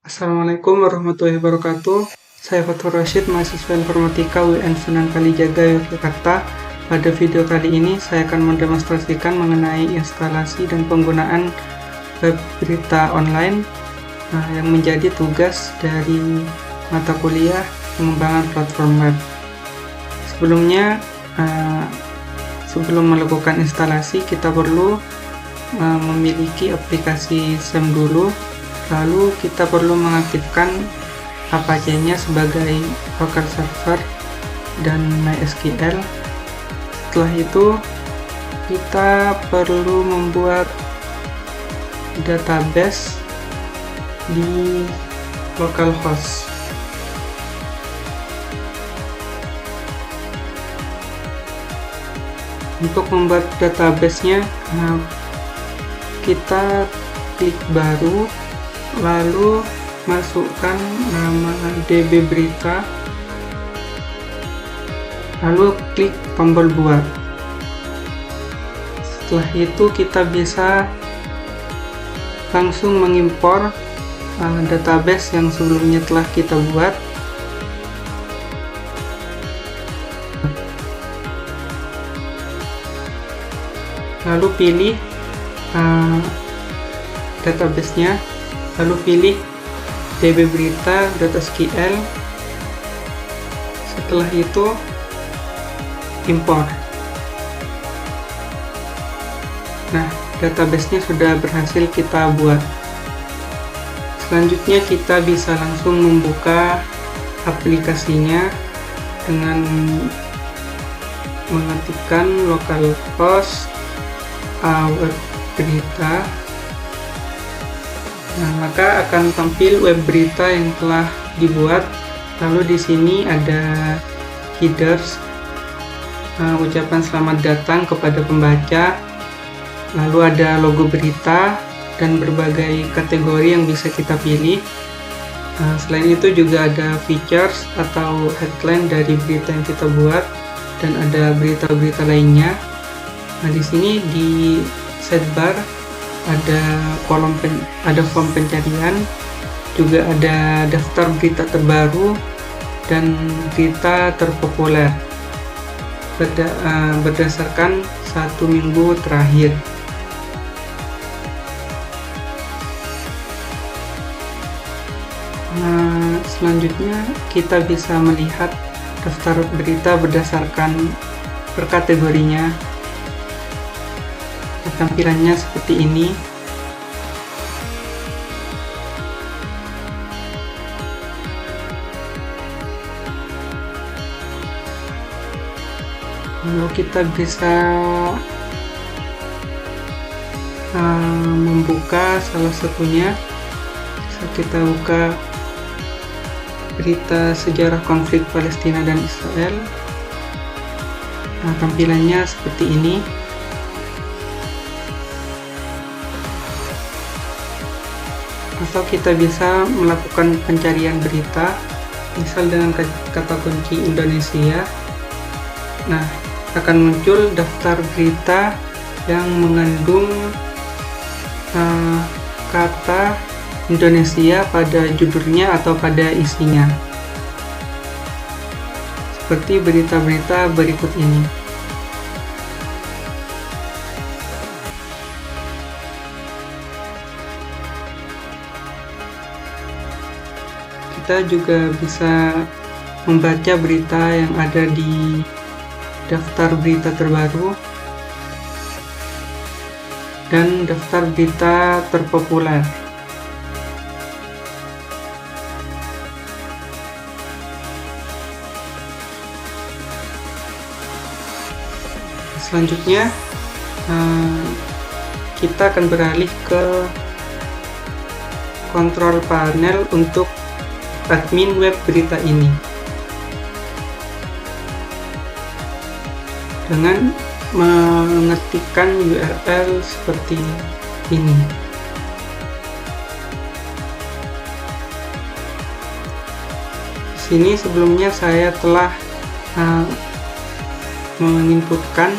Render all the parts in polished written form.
Assalamualaikum warahmatullahi wabarakatuh. Saya Fathur Rashid, mahasiswa Informatika UIN Sunan Kalijaga, Yogyakarta. Pada video kali ini, saya akan mendemonstrasikan mengenai instalasi dan penggunaan web berita online yang menjadi tugas dari mata kuliah pengembangan platform web. Sebelum melakukan instalasi, kita perlu memiliki aplikasi SEM dulu. Lalu kita perlu mengaktifkan Apache-nya sebagai local server dan MySQL. Setelah itu kita perlu membuat database di localhost. Untuk membuat database-nya, kita klik baru, lalu masukkan nama DB berita, lalu klik tombol buat. Setelah itu kita bisa langsung mengimpor database yang sebelumnya telah kita buat. Lalu pilih database-nya, lalu pilih dbberita.sql. Setelah itu import. Nah, database-nya sudah berhasil kita buat. Selanjutnya kita bisa langsung membuka aplikasinya dengan mengetikkan localhost web berita. Nah, maka akan tampil web berita yang telah dibuat. Lalu di sini ada headers, ucapan selamat datang kepada pembaca. Lalu ada logo berita dan berbagai kategori yang bisa kita pilih. Selain itu juga ada features atau headline dari berita yang kita buat, dan ada berita-berita lainnya. Nah, di sini di sidebar ada form pencarian, juga ada daftar berita terbaru dan berita terpopuler berdasarkan 1 minggu terakhir. Selanjutnya kita bisa melihat daftar berita berdasarkan per kategorinya. Tampilannya seperti ini. Lalu kita bisa membuka salah satunya. Bisa kita buka berita sejarah konflik Palestina dan Israel. Nah, tampilannya seperti ini. Atau kita bisa melakukan pencarian berita, misal dengan kata kunci Indonesia. Nah, akan muncul daftar berita yang mengandung kata Indonesia pada judulnya atau pada isinya, seperti berita-berita berikut ini. Kita juga bisa membaca berita yang ada di daftar berita terbaru dan daftar berita terpopuler. Selanjutnya kita akan beralih ke kontrol panel untuk admin web berita ini dengan mengetikkan URL seperti ini. Di sini sebelumnya saya telah menginputkan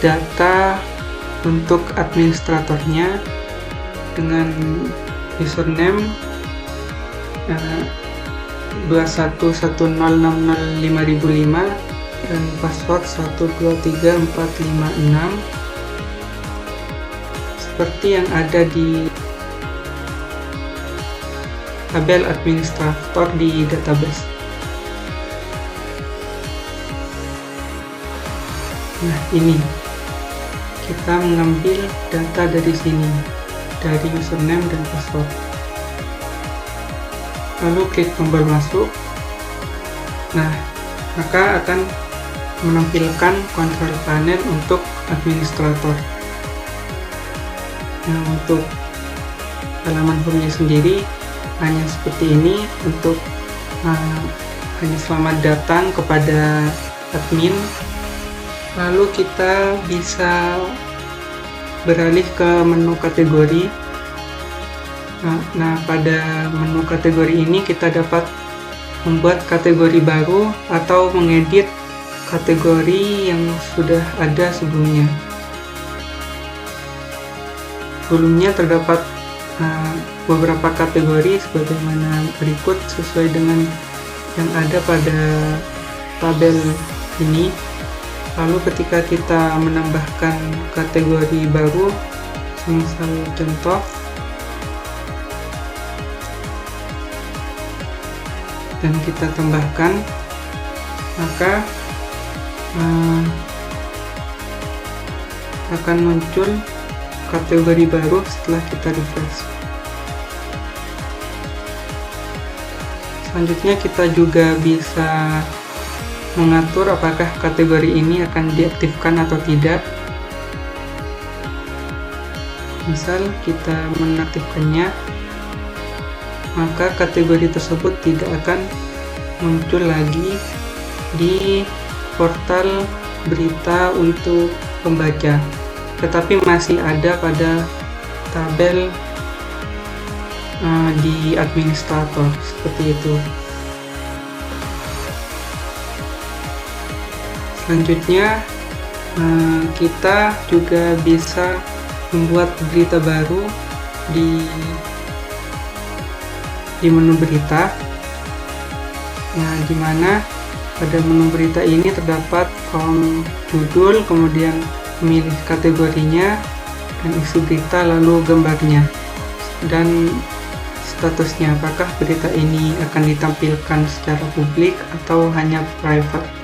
data untuk administratornya dengan username 2110605005 dan password 123456 seperti yang ada di tabel administrator di database. Nah, ini kita mengambil data dari sini, dari username dan password. Lalu klik tombol masuk. Nah, maka akan menampilkan kontrol panel untuk administrator. Nah, untuk halaman homenya sendiri hanya seperti ini, untuk hanya selamat datang kepada admin. Lalu kita bisa beralih ke menu kategori. Nah, pada menu kategori ini kita dapat membuat kategori baru atau mengedit kategori yang sudah ada sebelumnya. Sebelumnya terdapat beberapa kategori sebagaimana berikut sesuai dengan yang ada pada tabel ini. Lalu ketika kita menambahkan kategori baru, misal contoh, dan kita tambahkan, maka akan muncul kategori baru setelah kita refresh. Selanjutnya kita juga bisa mengatur apakah kategori ini akan diaktifkan atau tidak. Misal kita menaktifkannya, maka kategori tersebut tidak akan muncul lagi di portal berita untuk pembaca, tetapi masih ada pada tabel di administrator, seperti itu. Selanjutnya kita juga bisa membuat berita baru di menu berita. Nah, di mana pada menu berita ini terdapat kolom judul, kemudian memilih kategorinya dan isi berita, lalu gambarnya dan statusnya, apakah berita ini akan ditampilkan secara publik atau hanya private.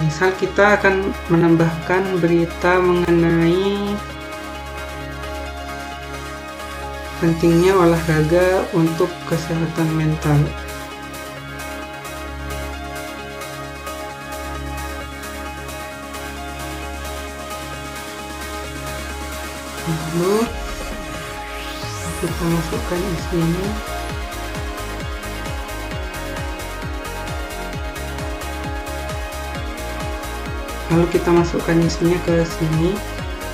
Misal kita akan menambahkan berita mengenai pentingnya olahraga untuk kesehatan mental. Lalu kita masukkan isinya. Lalu kita masukkan isinya ke sini.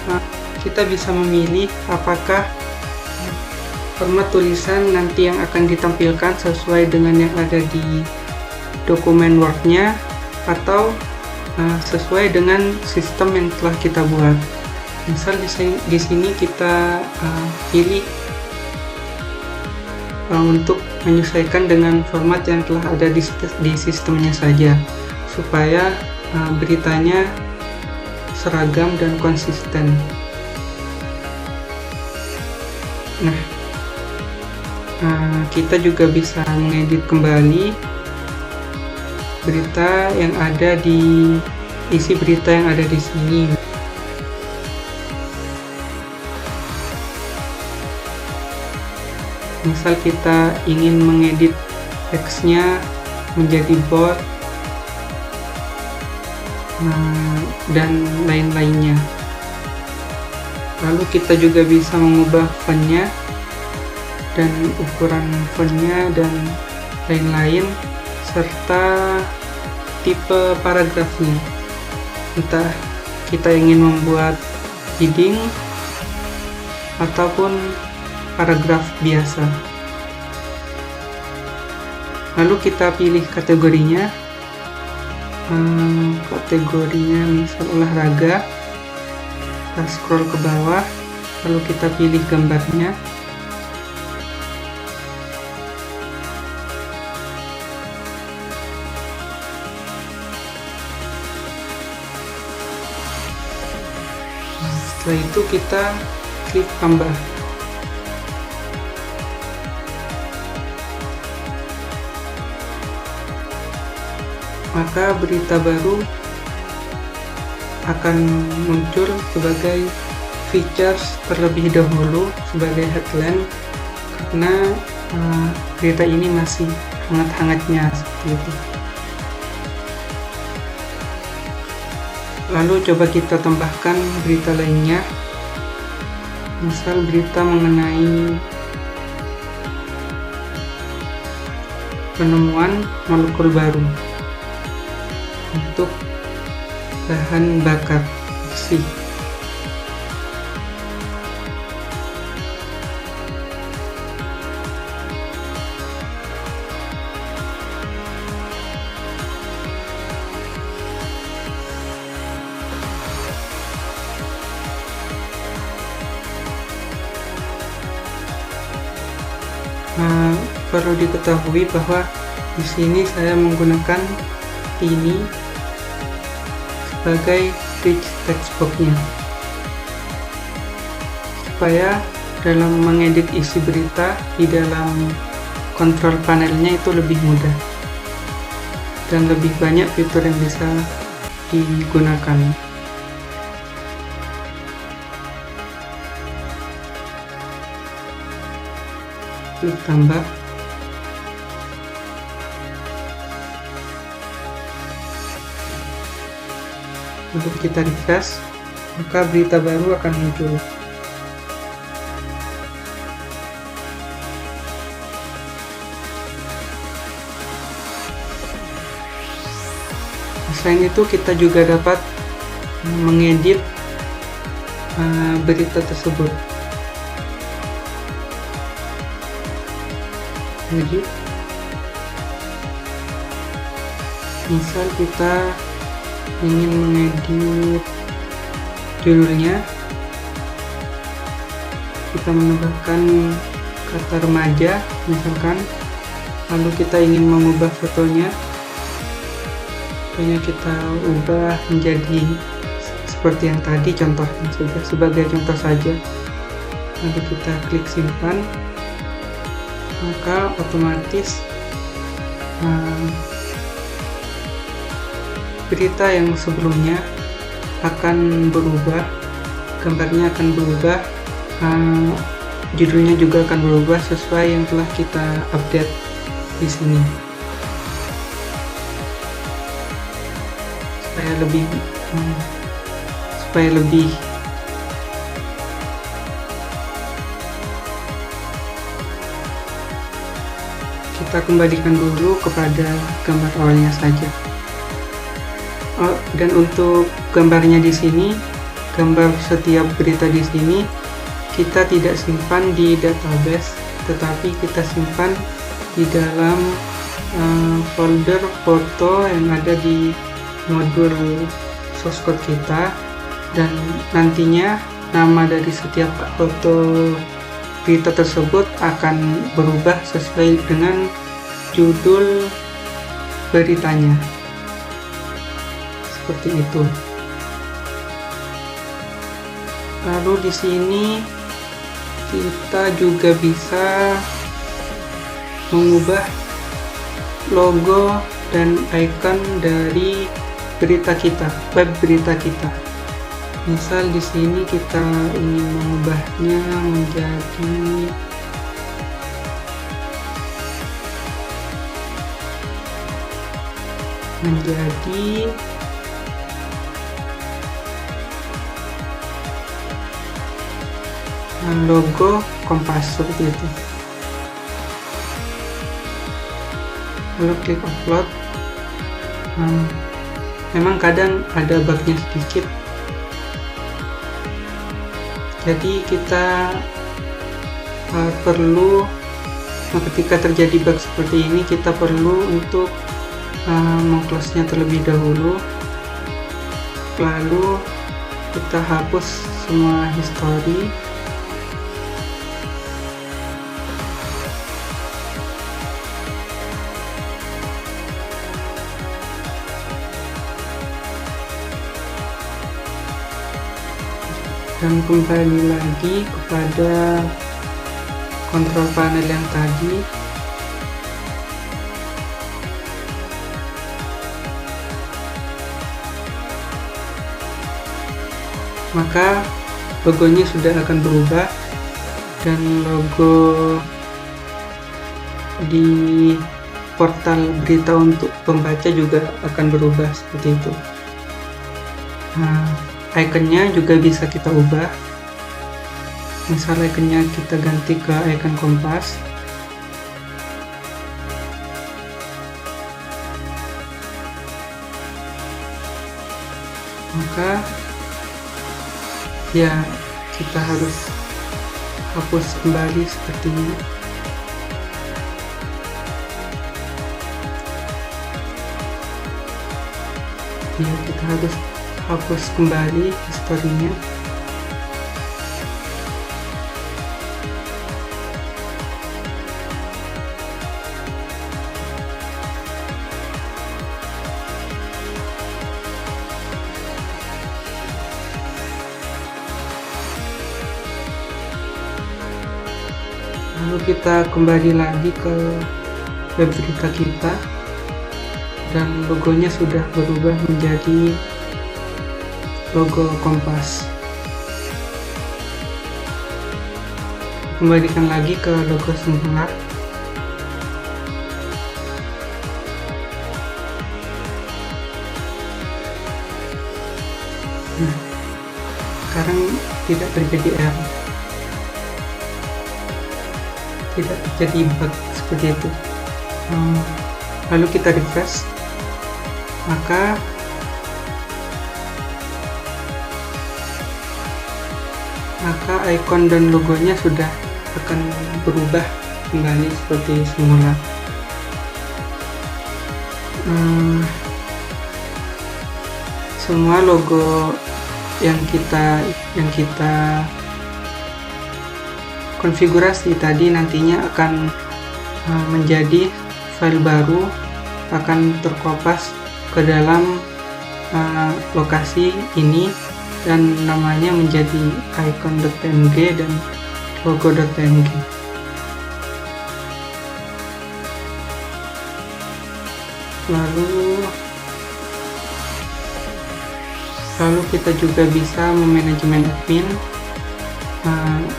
Nah, kita bisa memilih apakah format tulisan nanti yang akan ditampilkan sesuai dengan yang ada di dokumen Word-nya atau sesuai dengan sistem yang telah kita buat. Misal di sini kita pilih untuk menyesuaikan dengan format yang telah ada di sistemnya saja, supaya beritanya seragam dan konsisten. Nah, kita juga bisa mengedit kembali berita yang ada di isi berita yang ada di sini. Misal kita ingin mengedit teksnya menjadi bold dan lain-lainnya. Lalu kita juga bisa mengubah fontnya dan ukuran fontnya dan lain-lain, serta tipe paragrafnya. Entah kita ingin membuat heading ataupun paragraf biasa. Lalu kita pilih kategorinya. Kategorinya misal olahraga. Kita scroll ke bawah, lalu kita pilih gambarnya. Setelah itu kita klik tambah. Maka berita baru akan muncul sebagai features terlebih dahulu sebagai headline, karena berita ini masih hangat-hangatnya seperti itu. Lalu coba kita tambahkan berita lainnya, misal berita mengenai penemuan molekul baru untuk bahan bakar besi. Perlu diketahui bahwa di sini saya menggunakan ini sebagai rich text box-nya, supaya dalam mengedit isi berita di dalam kontrol panelnya itu lebih mudah dan lebih banyak fitur yang bisa digunakan. Klik tambah. Lalu kita refresh, maka berita baru akan muncul. Selain itu, kita juga dapat mengedit berita tersebut. Jadi, misal kita ingin mengedit judulnya, kita menambahkan kata remaja misalkan, lalu kita ingin mengubah fotonya kita ubah menjadi seperti yang tadi, contohnya saja, sebagai contoh saja. Lalu kita klik simpan, maka otomatis berita yang sebelumnya akan berubah, gambarnya akan berubah, judulnya juga akan berubah sesuai yang telah kita update di sini, supaya lebih kita kembalikan dulu kepada gambar awalnya saja. Dan untuk gambarnya di sini, gambar setiap berita di sini kita tidak simpan di database, tetapi kita simpan di dalam folder foto yang ada di modul source code kita, dan nantinya nama dari setiap foto berita tersebut akan berubah sesuai dengan judul beritanya. Seperti itu. Lalu di sini kita juga bisa mengubah logo dan icon dari berita kita, web berita kita. Misal di sini kita ingin mengubahnya menjadi logo Kompas, seperti itu. Lalu klik upload. Memang kadang ada bugnya sedikit, jadi kita perlu, ketika terjadi bug seperti ini, kita perlu untuk meng-close-nya terlebih dahulu, lalu kita hapus semua history. dan kembali lagi kepada kontrol panel yang tadi. Maka logonya sudah akan berubah dan logo di portal berita untuk pembaca juga akan berubah seperti itu. Nah, ikonnya juga bisa kita ubah. Misal ikonnya kita ganti ke ikon kompas. Maka ya kita harus hapus kembali seperti ini. Ya, kita harus hapus kembali historinya. Lalu kita kembali lagi ke web berita kita dan logonya sudah berubah menjadi logo Kompas. Kembalikan lagi ke logo semula. Nah, sekarang tidak terjadi error, tidak terjadi bug seperti itu. Lalu kita refresh, maka ikon dan logonya sudah akan berubah kembali seperti semula. Semua logo yang kita konfigurasi tadi nantinya akan menjadi file baru, akan terkopas ke dalam lokasi ini dan namanya menjadi icon.png dan logo.png. Lalu kita juga bisa memanajemen admin.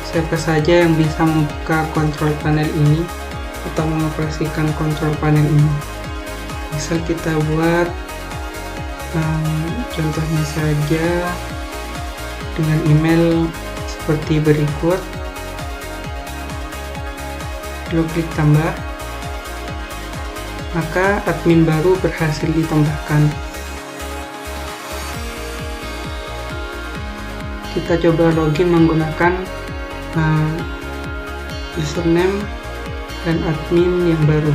Siapa saja yang bisa membuka kontrol panel ini atau mengoperasikan kontrol panel ini. Misal kita buat contohnya saja dengan email seperti berikut. Lalu klik tambah, maka admin baru berhasil ditambahkan. Kita coba login menggunakan username dan admin yang baru.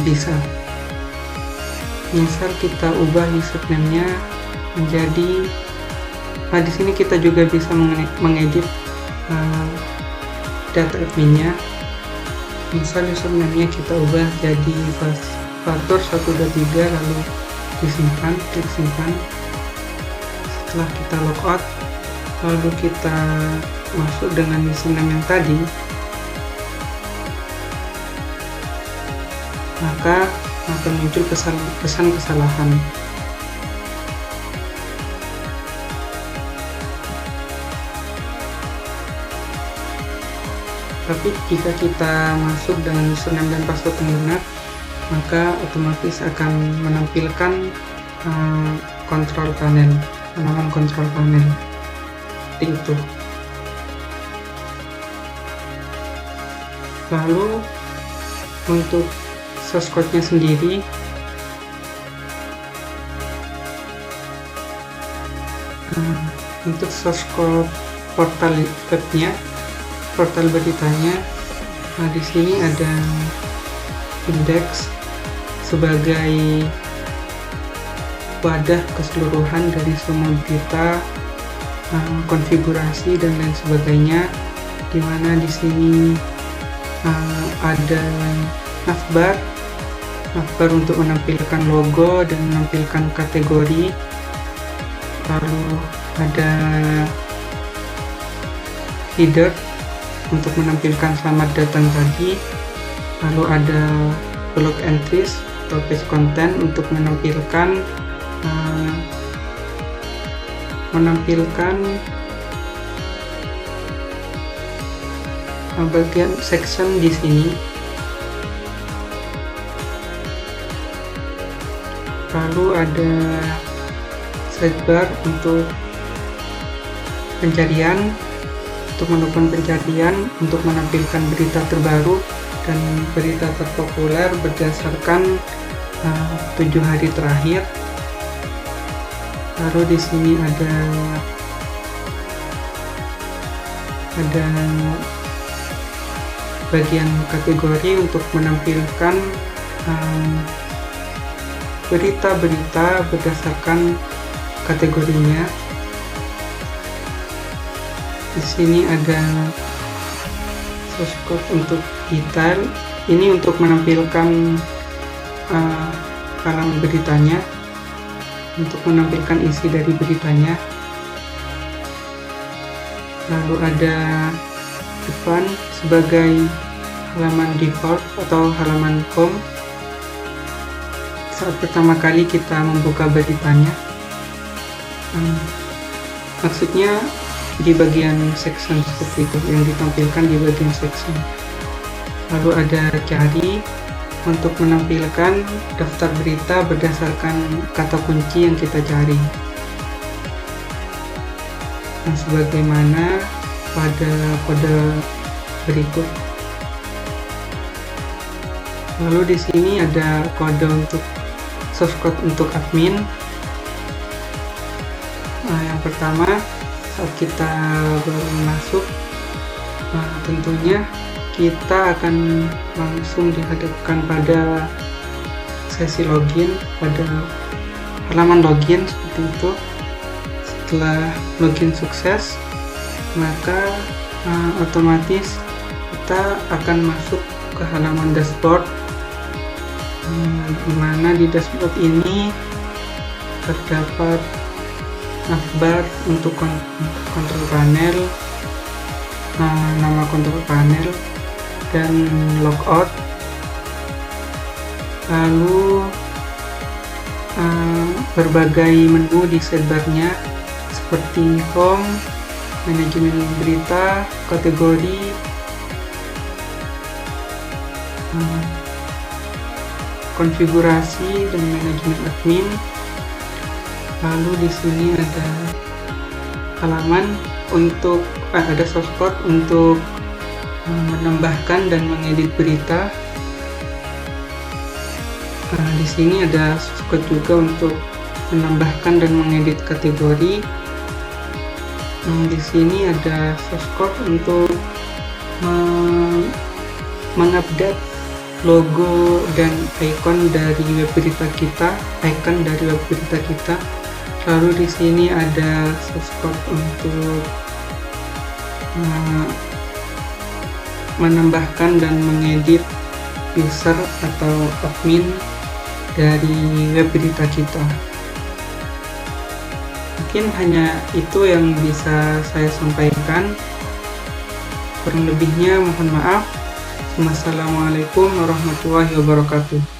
Bisa. Misal kita ubah username-nya menjadi, di sini kita juga bisa mengedit data adminnya. Misal username-nya kita ubah jadi password 123, lalu disimpan, klik simpan. Setelah kita logout, lalu kita masuk dengan username yang tadi, maka akan muncul pesan kesalahan. Tapi jika kita masuk dengan username dan password yang benar, maka otomatis akan menampilkan kontrol panel, halaman kontrol panel seperti itu. Lalu untuk source code-nya sendiri, untuk source code portal webnya, portal beritanya, di sini ada indeks sebagai wadah keseluruhan dari semua berita, konfigurasi dan lain sebagainya, di mana di sini ada navbar untuk menampilkan logo dan menampilkan kategori, lalu ada header untuk menampilkan selamat datang tadi, lalu ada blog entries atau page content untuk menampilkan bagian section di sini. Lalu ada sidebar untuk pencarian, untuk melakukan pencarian, untuk menampilkan berita terbaru dan berita terpopuler berdasarkan 7 hari terakhir. Lalu di sini ada bagian kategori untuk menampilkan berita-berita berdasarkan kategorinya. Di sini ada source code untuk detail. Ini untuk menampilkan halaman beritanya, untuk menampilkan isi dari beritanya. Lalu ada depan sebagai halaman default atau halaman home saat pertama kali kita membuka beritanya. Maksudnya di bagian section seperti itu, yang ditampilkan di bagian section. Lalu ada cari untuk menampilkan daftar berita berdasarkan kata kunci yang kita cari. Nah, sebagaimana pada kode berikut. Lalu di sini ada kode untuk source code untuk admin. Nah, yang pertama saat kita baru masuk, tentunya kita akan langsung dihadapkan pada sesi login, pada halaman login seperti itu. Setelah login sukses, maka otomatis kita akan masuk ke halaman dashboard, di mana di dashboard ini terdapat navbar untuk kontrol panel, nama kontrol panel, dan logout. Lalu berbagai menu di sidebarnya seperti home, manajemen berita, kategori, konfigurasi, dan manajemen admin. Lalu di sini ada halaman untuk ada source code untuk menambahkan dan mengedit berita. Di sini ada source code juga untuk menambahkan dan mengedit kategori. Di sini ada source code untuk mengupdate logo dan icon dari web berita kita, Lalu di sini ada source code untuk menambahkan dan mengedit user atau admin dari web berita kita. Mungkin hanya itu yang bisa saya sampaikan. Kurang lebihnya mohon maaf. Wassalamualaikum warahmatullahi wabarakatuh.